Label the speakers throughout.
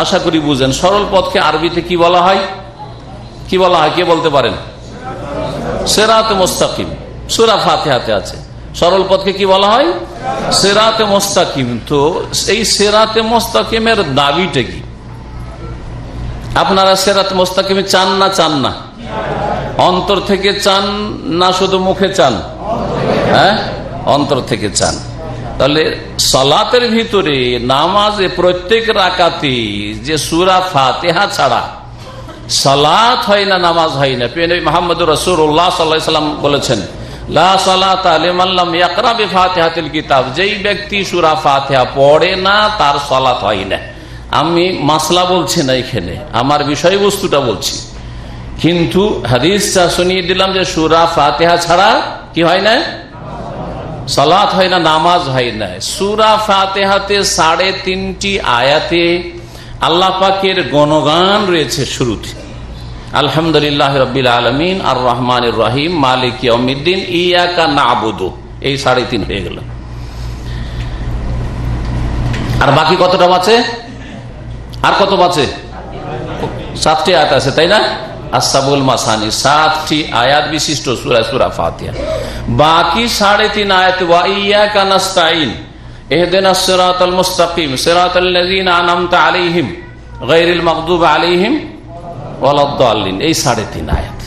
Speaker 1: আশা করি বুঝেন। সরল পথকে আরবিতে কি বলা হয়? কি বলা হয়, কে বলতে পারেন? সিরাতে মুস্তাকিম। সূরা ফাতিহাতে আছে। সরল পথকে কি বলা হয়? সিরাতে মুস্তাকিম। তো এই সিরাতে মুস্তাকিমের দাবিটা কি? আপনারা সিরাতে মুস্তাকিমে চান না চান না? অন্তর থেকে চান না শুধু মুখে চান? হ্যাঁ, অন্তর থেকে চান। তাহলে সালাতের ভিতরে নামাজে প্রত্যেক রাকাতে যে সূরা ফাতিহা ছাড়া সালাত হয় না, নামাজ হয় না। নবী মুহাম্মদ রাসূলুল্লাহ সাল্লাল্লাহু আলাইহি ওয়াসাল্লাম বলেছেন, লা সালাতা লিমান লাম ইয়াকরা বিফাতিহাতিল কিতাব। যেই ব্যক্তি সূরা ফাতিহা পড়ে না তার সালাত হয় না। আমি মাসলা বলছি না, এখানে আমার বিষয়বস্তুটা বলছি। কিন্তু হাদিসটা শুনিয়ে দিলাম যে সূরা ফাতিহা ছাড়া কি হয় না? সালাত হয় না, নামাজ হয় না। সূরা ফাতিহাতে 3.5টি আয়াতে আল্লাহ পাকের গুণগান রয়েছে। শুরুতে আলহামদুলিল্লাহ রাব্বিল আলামিন, আর রহমানির রহিম, মালিক ইয়াউমিদ্দিন, ইয়াকা না'বুদু। এই 3.5 হয়ে গেল। আর বাকি কতটা বাঁচে? আর কত বাঁচে? 7টি আয়াত আছে, তাই না? আসসাবুল মাসানি, 7টি আয়াত বিশিষ্ট সূরা ফাতিহা। বাকি 3.5 আয়াত, ওয়া ইয়াকা নাস্তাইন, ইহদিনাস সিরাতাল মুস্তাকিম, সিরাতাল লাযিনা আন'আমতা আলাইহিম গায়রিল মাগদুবি আলাইহিম ওয়ালাদ-দাল্লিন। এই 3.5 আয়াত।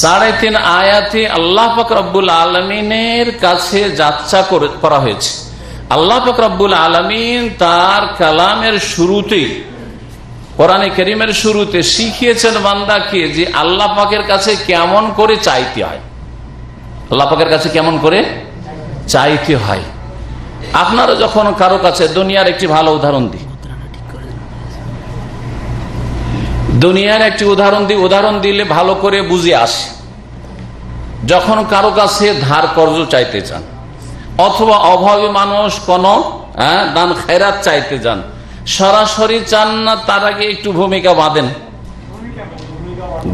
Speaker 1: 3.5 আয়াতে আল্লাহ পাক রব্বুল আলামিনের কাছে যাচ্ছা করা হয়েছে। আল্লাহ পাক রব্বুল আলামিন তার কালামের শুরুতে, কোরআনে কারীমের শুরুতে শিখিয়েছেন বান্দাকে যে আল্লাহ পাকের কাছে কেমন করে চাইতে হয়। আল্লাহ পাকের কাছে কেমন করে চাইতে হয়। আপনারা যখন কারো কাছে, দুনিয়ার একটি ভালো উদাহরণ দিই, দুনিয়ার একটি উদাহরণ দিলে ভালো করে বুঝে আসে। যখন কারো কাছে ধার কর্জ চাইতে চান, অথবা অভাবী মানুষ কোন দান খেরাত চাইতে যান, সরাসরি চান না, তার আগে একটু ভূমিকা বাঁধেন।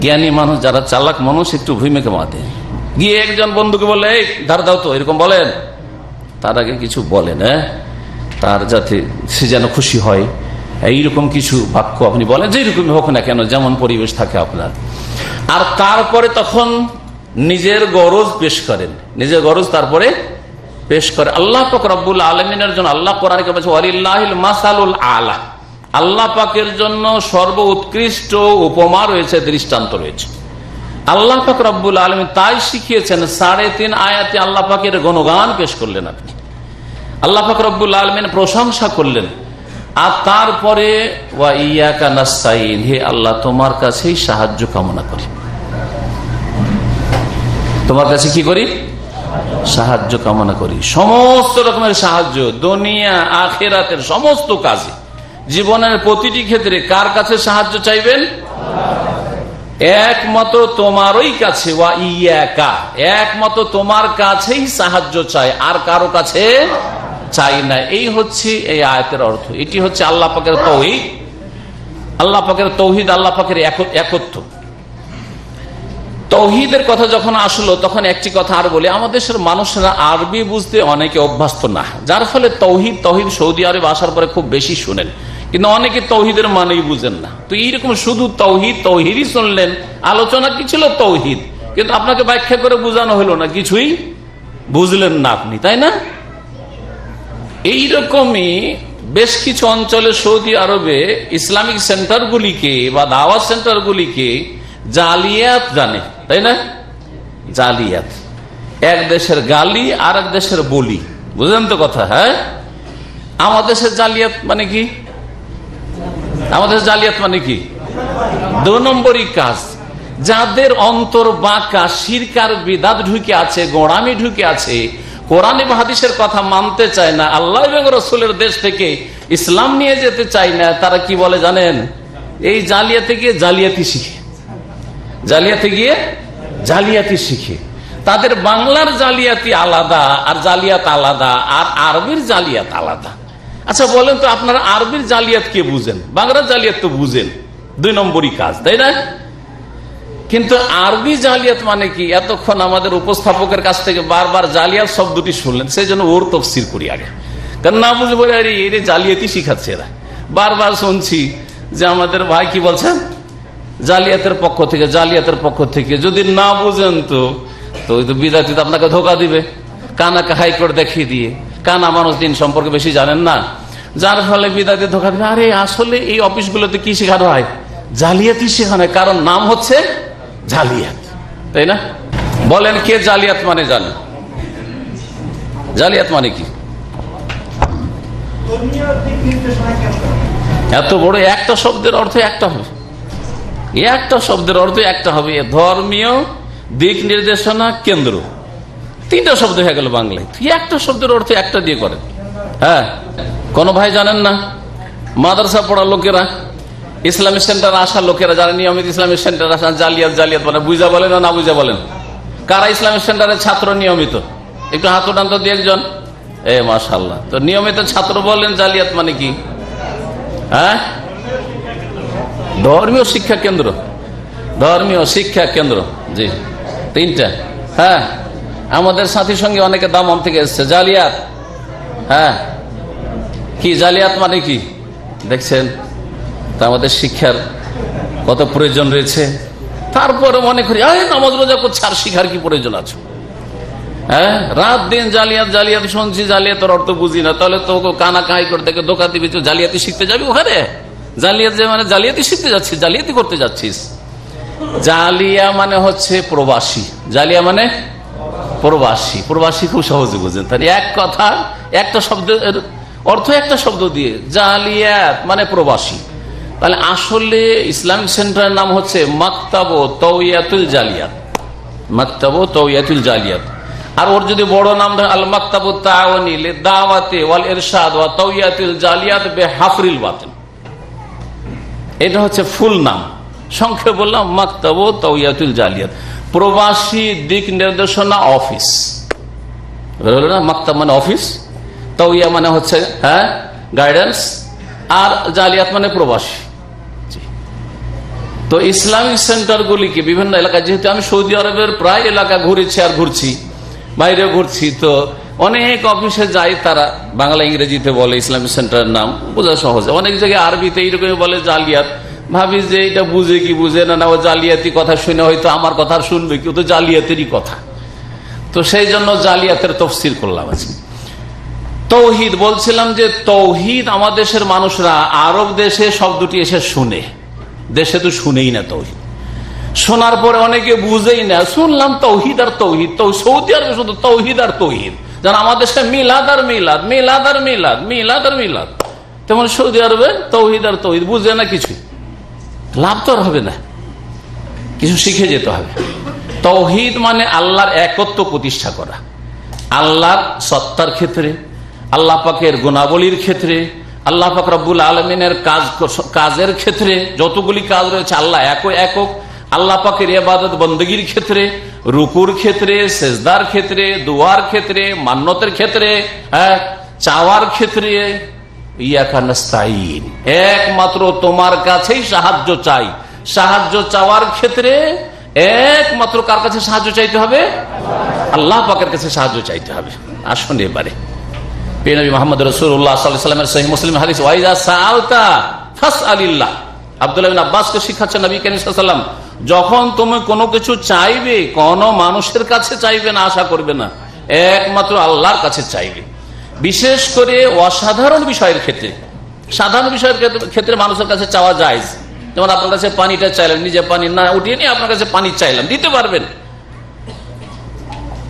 Speaker 1: জ্ঞানী মানুষ, যারা চালাক মানুষ, একটু ভূমিকা বাঁধে। গিয়ে একজন বন্ধুকে বলে, এই ধার দাও তো, এরকম বলেন। তার আগে কিছু বলেন, তার যাতে সে যেন খুশি হয়, এইরকম কিছু বাক্য আপনি বলেন, যেরকম হোক না কেন, যেমন পরিবেশ থাকে আপনার। আর তারপরে তখন নিজের গরজ পেশ করেন, নিজের গরজ তারপরে পেশ করে। আল্লাহ পাক রব্বুল আলামিনের জন্য আল্লাহ কোরআনে বলেছে, ওয়ালিল্লাহিল মাসালুল আলা। আল্লাহ পাকের জন্য সর্ব উৎকৃষ্ট উপমা রয়েছে, দৃষ্টান্ত রয়েছে। আল্লাহ পাক রব্বুল আলামিন তাই শিখিয়েছেন। 3.5 আয়াতে আল্লাহ পাকের গুণগান পেশ করলেন আপনি, আল্লাহ পাক রব্বুল আলামিন প্রশংসা করলেন। আর তারপরে ওয়া ইয়াকা নাস্তাইন, হে আল্লাহ তোমার কাছেই সাহায্য কামনা করি। তোমার কাছে কি করি? সাহায্য কামনা করি। সমস্ত রকমের সাহায্য, দুনিয়া আখিরাতের সমস্ত কাজে, জীবনের প্রতিটি ক্ষেত্রে কার কাছে সাহায্য চাইবেন? একমাত্র তোমারই কাছে। ওয়া ইয়াকা, একমাত্র তোমার কাছেই সাহায্য চাই, আর কারো কাছে চাই না। এই হচ্ছে এই আয়াতের অর্থ। এটি হচ্ছে আল্লাহ পাকের তাওহীদ, আল্লাহ পাকের তাওহীদ, আল্লাহ পাকের একত্ব। তাওহীদের কথা যখন আসলো, তখন একটি কথা আর বলি, আমাদের দেশের মানুষরা আরবি বুঝতে অনেকে অভ্যস্ত না, যার ফলে তাওহীদ সৌদি আরবে আসার পরে খুব বেশি শুনেন, কিন্তু অনেকে তাওহীদের মানেই বুঝেন না। তো এইরকম শুধু তাওহীদই শুনলেন, আলোচনা কি ছিল? তাওহীদ, কিন্তু আপনাকে ব্যাখ্যা করে বোঝানো হলো না, কিছুই বুঝলেন না আপনি, তাই না? এইরকমই বেশ কিছু অঞ্চলে সৌদি আরবে ইসলামিক সেন্টারগুলিকে বা দাওয়াত সেন্টারগুলিকে জালিয়াত জানে, তাই না? জালিয়াত, এক দেশের গালি আর এক দেশের বলি, বুঝলেন তো কথা? হ্যাঁ, আমাদের দেশের জালিয়াত মানে কি? আমাদের জালিয়াত মানে কি? 2 নম্বরই কাজ। যাদের অন্তর বাঁকা, শিরক আর বিদআত ঢুকে আছে, গোঁড়ামি ঢুকে আছে, কোরআন এবং হাদিসের কথা মানতে চায় না, আল্লাহ এবং রাসূলের দেশ থেকে ইসলাম নিয়ে যেতে চায় না, তারা কি বলে জানেন? এই জালিয়াতে গিয়ে জালিয়াতি শিখে, জালিয়াতে গিয়ে জালিয়াতি শিখে। তাদের বাংলার জালিয়াতি আলাদা, আর জালিয়াত আলাদা, আর আরবির জালিয়াত আলাদা। আচ্ছা বলেন তো, আপনারা আরবির জালিয়াত কে বুঝেন? বাংলার জালিয়াত তো বুঝেন, 2 নম্বরই কাজ, তাই না? কিন্তু আরবি জালিয়াত মানে কি? এতক্ষণ আমাদের উপস্থাপকের কাছ থেকে বারবার জালিয়াত শব্দটি শুনলেন, সেই জন্য ওর তাফসীর করি আগে, কারণ না বুঝে বলে, আরে এর জালিয়াতি শিখাচ্ছে এরা, বারবার শুনছি যে আমাদের ভাই কি বলছেন, জালিয়াতের পক্ষ থেকে, জালিয়াতের পক্ষ থেকে। যদি না বুঝেন তো ওই তো বিদাতি আপনাকে ধোকা দিবে, কানাকে হাইকোর্ট দেখিয়ে দিয়ে। কানা মানুষ দিন সম্পর্কে বেশি জানেন না, যার ফলে বিদাতি ধোকা দিবে। আরে আসলে এই অফিসগুলোতে কি শেখানো হয়? জালিয়াতি শেখানো হয়, কারণ নাম হচ্ছে জালিয়াত, তাই না? বলেন কে জালিয়াত মানে জানেন? জালিয়াত মানে কি? এত বড় একটা শব্দের অর্থ একটা হবে, একটা শব্দের অর্থ একটা হবে। ধর্মীয় দিক নির্দেশনা কেন্দ্র, তিনটা শব্দ হয়ে গেল বাংলায়। একটা শব্দের অর্থ একটা দিয়ে করে। হ্যাঁ, কোন ভাই জানেন না? মাদ্রাসা পড়া লোকেরা, ইসলামিক সেন্টার আসা লোকেরা যারা নিয়মিত ইসলামিক সেন্টার আসা, জালিয়াত জালিয়াত মানে বুঝা বলেন না বুঝা বলেন? কারা ইসলামিক সেন্টারের ছাত্র নিয়মিত? একটু হাত উঠান তো দিয়ে একজন। মাশাআল্লাহ। তো নিয়মিত ছাত্র বললেন, জালিয়াত মানে কি? হ্যাঁ, ধর্মীয় শিক্ষা কেন্দ্র, ধর্মীয় শিক্ষা কেন্দ্র। জি, তিনটা। হ্যাঁ, আমাদের সাথী সঙ্গে অনেকে দামন থেকে এসছে, জালিয়াত। হ্যাঁ, কি জালিয়াত মানে কি? দেখছেন তা আমাদের শিক্ষার কত প্রয়োজন রয়েছে। তারপরে মনে করি নামাজ রোজা করছে, আর শিখার কি প্রয়োজন আছে? হ্যাঁ, রাত দিন জালিয়াত জালিয়াত শুনছি, জালিয়াতের অর্থ বুঝি না। তাহলে তো কানা কাহাই করে থেকে ধোকা দিবি, জালিয়াতি শিখতে যাবি ওখানে। জালিয়াত মানে জালিয়াতি শিখতে যাচ্ছিস, জালিয়াতি করতে যাচ্ছিস। জালিয়া মানে হচ্ছে প্রবাসী, জালিয়া মানে প্রবাসী। প্রবাসী খুব সহজে বুঝেন, তাহলে এক কথা একটা শব্দের অর্থ একটা শব্দ দিয়ে, জালিয়াত মানে প্রবাসী। তাহলে আসলে ইসলামিক সেন্টারের নাম হচ্ছে মাকতাব তাওয়াতুল জালিয়াত, মাকতাব তাওয়াতুল জালিয়াত। আর ওর যদি বড় নাম ধরে আল মাকতাব তাআওয়ানি লিদাওয়াতি ওয়াল ইরশাদ ওয়া তাওয়াতুল জালিয়াত বিহাফরিল বাতিল, এটা হচ্ছে ফুল নাম। সংক্ষেপে বললাম মাকতাব তাওয়াতুল জালিয়াত, প্রবাসী দিক নির্দেশনা অফিস। না, মাকতাব মানে অফিস, তাওয়া মানে হচ্ছে হ্যাঁ গাইডেন্স, আর জালিয়াত মানে প্রবাসী। তো ইসলামিক সেন্টারগুলিকে বিভিন্ন এলাকায়, যেহেতু আমি সৌদি আরবের প্রায় এলাকা ঘুরেছি আর ঘুরছি, বাইরে ঘুরছি, তো অনেক অফিসে যাই, তারা বাংলা ইংরেজিতে বলে ইসলামিক সেন্টারের নাম, বোঝা সহজে। অনেক জায়গায় আরবিতে এইরকম বলে জালিয়াত। ভাবি যে এটা বুঝে কি বুঝে না, ও জালিয়াতি কথা শুনে হয়তো আমার কথা শুনবে, কেউ তো জালিয়াতেরই কথা। তো সেই জন্য জালিয়াতের তফসির করলাম আজকে। তৌহিদ বলছিলাম যে তৌহিদ আমার দেশের মানুষরা আরব দেশে শব্দটি এসে শুনে, দেশে তো শুনেই না তৌহিদ। শোনার পরে অনেকে বুঝেই না, শুনলাম তৌহিদ আর তৌহিদ, সৌদি আরবে শুধু তৌহিদ আর তৌহিদ। যেন আমাদের দেশে মিলাদ আর মিলাদ, মিলাদ আর মিলাদ, মিলাদ আর মিলাদ, তেমন সৌদি আরবে তৌহিদ আর তৌহিদ। বুঝে না কিছু, লাভ তো আর হবে না, কিছু শিখে যেতে হবে। তৌহিদ মানে আল্লাহর একত্ব প্রতিষ্ঠা করা, আল্লাহর সত্তার ক্ষেত্রে, আল্লাহ পাকের গুণাবলীর ক্ষেত্রে, আল্লাহ পাক রব্বুল আলমিনের কাজের ক্ষেত্রে, যতগুলি কাজ রয়েছে আল্লাহ একক, আল্লাহ পাকের ইবাদত বندگির ক্ষেত্রে, রুকুর ক্ষেত্রে, সেজদার ক্ষেত্রে, দোয়ার ক্ষেত্রে, মান্নতের ক্ষেত্রে, চাওয়ার ক্ষেত্রে, ইয়াকা নাস্তাইন, একমাত্র তোমার কাছেই সাহায্য চাই। সাহায্য চাওয়ার ক্ষেত্রে একমাত্র কার কাছে সাহায্য চাইতে হবে? আল্লাহ পাকের কাছে সাহায্য চাইতে হবে। আসুন এবারে নবী মুহাম্মদ রাসূলুল্লাহ সাল্লাল্লাহু আলাইহি ওয়াসাল্লামের সহিহ মুসলিম হাদিস, ওয়াইজা সাআলতা ফাসআলিল্লাহ। আব্দুল্লাহ ইবনে আব্বাসকে শিখাচ্ছেন নবী করিম সাল্লাল্লাহু আলাইহি ওয়াসাল্লাম, যখন তুমি কোনো কিছু চাইবে, কোনো মানুষের কাছে চাইবে না, আশা করবে না, একমাত্র আল্লাহর কাছে চাইবে। বিশেষ করে অসাধারণ বিষয়ের ক্ষেত্রে, সাধারণ বিষয়ের ক্ষেত্রে মানুষের কাছে চাওয়া যায়। যেমন আপনার কাছে পানিটা চাইলাম, নিজে পানি না উঠিয়ে নিয়ে আপনার কাছে পানি চাইলাম, দিতে পারবেন,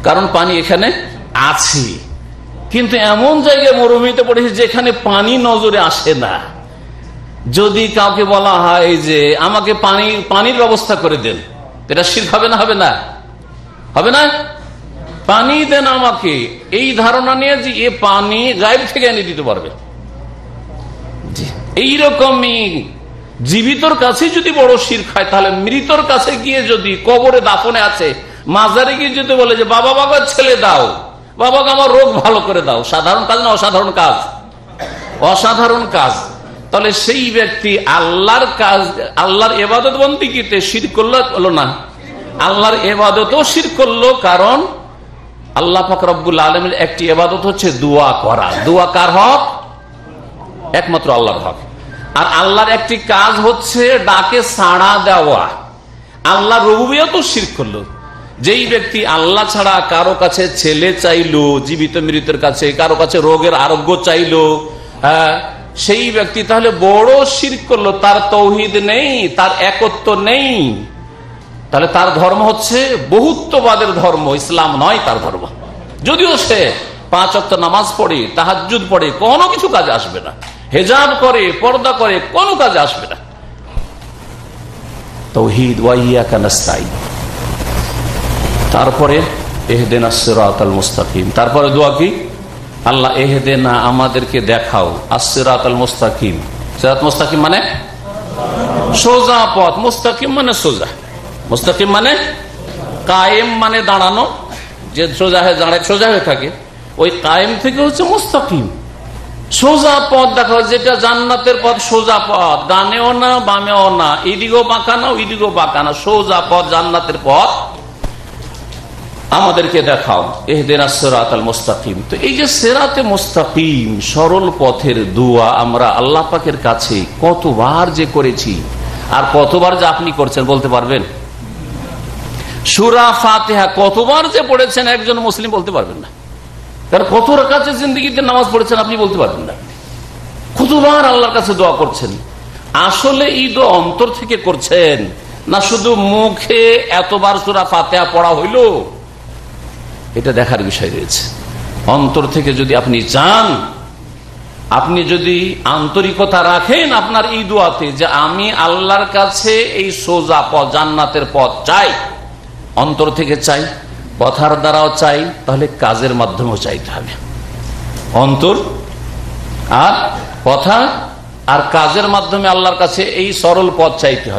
Speaker 1: কারণ পানি এখানে আছে। কিন্তু এমন জায়গায় মরুভূমিতে পড়েছে যেখানে পানি নজরে আসে না। যদি কাউকে বলা হয় যে আমাকে পানির ব্যবস্থা করে দেন, এটা শিরক হবে না? হবে না? হবে না? পানি দেন আমাকে, এই ধারণা নিয়ে যে এ পানি গায়েব থেকে এনে দিতে পারবে। এইরকমই জীবিতর কাছে যদি বড় শিরক হয়, তাহলে মৃতর কাছে গিয়ে, যদি কবরে দাফনে আছে, মাজারে গিয়ে যদি বলে যে বাবা বাবার ছেলে দাও, বাবাকে আমার রোগ ভালো করে দাও, সাধারণ কাজ না অসাধারণ কাজ? অসাধারণ কাজ। তাহলে সেই ব্যক্তি আল্লাহর কাজ, আল্লাহর ইবাদত বন্দেগীতে শিরক করলো না, আল্লাহর ইবাদতও শিরক করলো। কারণ আল্লাহ পাক রব্বুল আলামিনের একটি ইবাদত হচ্ছে দোয়া করা। দোয়া কার হক? একমাত্র আল্লাহর হক। আর আল্লাহর একটি কাজ হচ্ছে ডাকে সাড়া দেওয়া। আল্লাহ রুবুবিয়ত শিরক করলো। যেই ব্যক্তি আল্লাহ ছাড়া কারো কাছে ছেলে চাইলো, জীবিত মৃতের কাছে কারো কাছে রোগের আরোগ্য চাইলো, সেই ব্যক্তি তাহলে বড় শিরক করলো। তার তৌহিদ নেই, তার একত্ব নেই। তাহলে তার ধর্ম হচ্ছে বহুত্ববাদের ধর্ম, ইসলাম নয় তার ধর্ম। যদিও সে 5 ওয়াক্ত নামাজ পড়ে, তাহাজ্জুদ পড়ে, কোনো কিছু কাজে আসবে না। হেজাব করে, পর্দা করে, কোনো কাজে আসবে না। তাওহীদ ওয়া ইয়াকা নাস্তাঈন। তারপরে ইহদিনাস সিরাতাল মুস্তাকিম। তারপরে দোয়া কি? আল্লাহ ইহদিনা, আমাদেরকে দেখাও, আস-সিরাতাল মুস্তাকিম। সিরাত মুস্তাকিম মানে সোজা পথ, মুস্তাকিম মানে সোজা। মুস্তাকিম মানে কায়েম মানে দাঁড়ানো, যে সোজা হয়ে দাঁড়ায় সোজা হয়ে থাকে, ওই কায়েম থেকে হচ্ছে মুস্তাকিম, সোজা পথ দেখা, যেটা জান্নাতের পথ, সোজা পথ, ডানেও না বামেও না, এদিকেও বাঁকা না ওইদিকেও বাঁকা না, সোজা পথ, জান্নাতের পথ আমাদেরকে দেখাও। ইহদিনাস সিরাতাল মুস্তাকিম। তো এই যে সিরাতে মুস্তাকিম, সরল পথের দোয়া আমরা আল্লাহ পাকের কাছে কতবার যে করেছি, আর কতবার যে আপনি করছেন বলতে পারবেন? সূরা ফাতিহা কতবার যে পড়েছেন একজন মুসলিম বলতে পারবেন না। কারণ কত রাকাতে জিন্দেগিতে নামাজ পড়েছেন আপনি বলতে পারবেন না। কতবার আল্লাহর কাছে দোয়া করছেন। আসলে এই দোয়া অন্তর থেকে করছেন না শুধু মুখে এতবার সূরা ফাতিহা পড়া হইল, এটা দেখার বিষয় রয়েছে। অন্তর থেকে যদি আপনি চান, আপনি যদি আন্তরিকতা রাখেন আপনার এই দোয়াতে, যে আমি আল্লাহর কাছে এই সোজা পথ, জান্নাতের পথ চাই, অন্তর থেকে চাই, কথার দ্বারাও চাই, তাহলে কাজের মাধ্যমেও চাইতে হবে। অন্তর আর কথা আর কাজের মাধ্যমে আল্লাহর কাছে এই সরল পথ চাইতে হবে।